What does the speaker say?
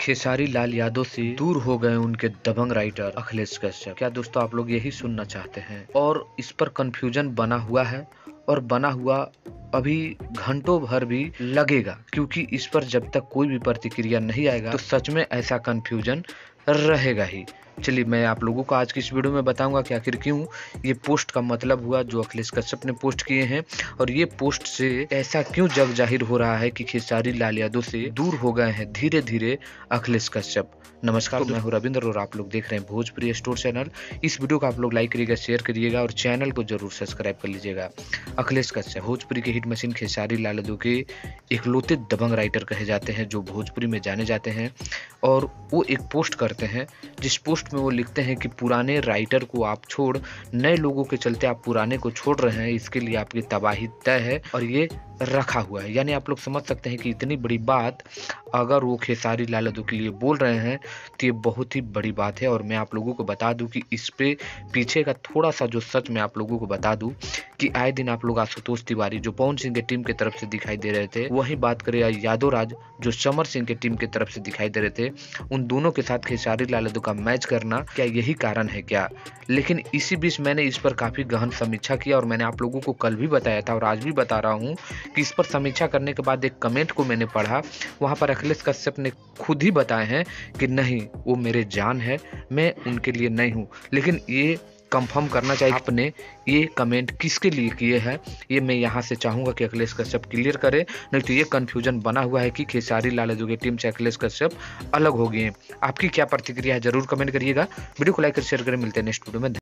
खेसारी लाल यादव से दूर हो गए उनके दबंग राइटर अखिलेश कश्यप। क्या दोस्तों आप लोग यही सुनना चाहते हैं? और इस पर कंफ्यूजन बना हुआ है और बना हुआ अभी घंटों भर भी लगेगा, क्योंकि इस पर जब तक कोई भी प्रतिक्रिया नहीं आएगा तो सच में ऐसा कंफ्यूजन रहेगा ही। चलिए मैं आप लोगों को आज की इस वीडियो में बताऊंगा कि आखिर क्यों ये पोस्ट का मतलब हुआ जो अखिलेश कश्यप ने पोस्ट किए हैं, और ये पोस्ट से ऐसा क्यों जग जाहिर हो रहा है कि खेसारी लाल यादव से दूर हो गए हैं धीरे धीरे अखिलेश कश्यप। नमस्कार, मैं हूं रविंद्र और आप लोग देख रहे हैं भोजपुरी स्टोर चैनल। इस वीडियो को आप लोग लाइक करिएगा, शेयर करिएगा और चैनल को जरूर सब्सक्राइब कर लीजिएगा। अखिलेश कश्यप भोजपुरी के हिट मशीन खेसारी लाल यादव के इकलौते दबंग राइटर कहे जाते हैं जो भोजपुरी में जाने जाते हैं, और वो एक पोस्ट करते हैं जिस पोस्ट में वो लिखते हैं कि पुराने राइटर को आप छोड़ नए लोगों के चलते आप पुराने को छोड़ रहे हैं, इसके लिए आपकी तबाही तय है और ये रखा हुआ है। यानी आप लोग समझ सकते हैं कि इतनी बड़ी बात अगर वो खेसारी लाल यादव के लिए बोल रहे हैं तो ये बहुत ही बड़ी बात है। और मैं आप लोगों को बता दूं कि इस पे पीछे का थोड़ा सा जो सच मैं आप लोगों को बता दूं कि आए दिन आप लोग आशुतोष तिवारी जो पवन सिंह के टीम की तरफ से दिखाई दे रहे थे, वही बात करें यादव राज जो समर सिंह के टीम की तरफ से दिखाई दे रहे थे, उन दोनों के साथ खेसारी लाल यादव का मैच करना क्या यही कारण है क्या? लेकिन इसी बीच मैंने इस पर काफी गहन समीक्षा किया और मैंने आप लोगों को कल भी बताया था और आज भी बता रहा हूँ कि इस पर समीक्षा करने के बाद एक कमेंट को मैंने पढ़ा, वहां पर अखिलेश कश्यप ने खुद ही बताए हैं कि नहीं वो मेरे जान है, मैं उनके लिए नहीं हूं। लेकिन ये कंफर्म करना चाहिए आपने ये कमेंट किसके लिए किए हैं, ये मैं यहाँ से चाहूंगा कि अखिलेश कश्यप क्लियर करे, नहीं तो ये कंफ्यूजन बना हुआ है कि खेसारी लाल यादव की टीम से अखिलेश कश्यप अलग हो गए हैं। आपकी क्या प्रतिक्रिया है जरूर कमेंट करिएगा। वीडियो को लाइक कर शेयर करें, मिलते हैं नेक्स्ट वीडियो में।